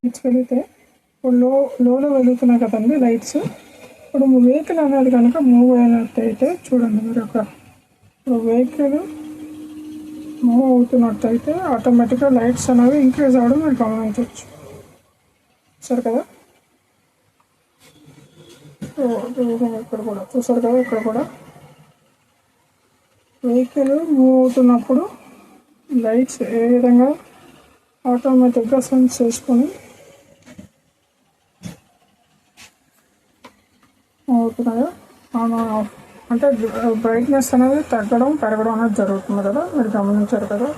Lights వెలిగితే ఇప్పుడు లోలో వెలుగుతున్నాయి కదండి లైట్స్. ఇప్పుడు వెహికల్ అనేది కనుక మూవ్ అయినట్టయితే చూడండి మీరు ఇప్పుడు వెహికల్ మూవ్ అవుతున్నట్టయితే ఆటోమేటిక్గా లైట్స్ అనేవి ఇంక్రీజ్ అవ్వడం మీరు గమనించవచ్చు. సరే కదా, ఇక్కడ కూడా చూసారు కదా, ఇక్కడ కూడా వెహికల్ మూవ్ అవుతున్నప్పుడు లైట్స్ ఏ విధంగా ఆటోమేటిక్గా సెన్స్ చేసుకొని అవుతున్నాయో అంటే బ్రైట్నెస్ అనేది తగ్గడం పెరగడం అనేది జరుగుతుంది కదా, మీరు గమనించారు కదా.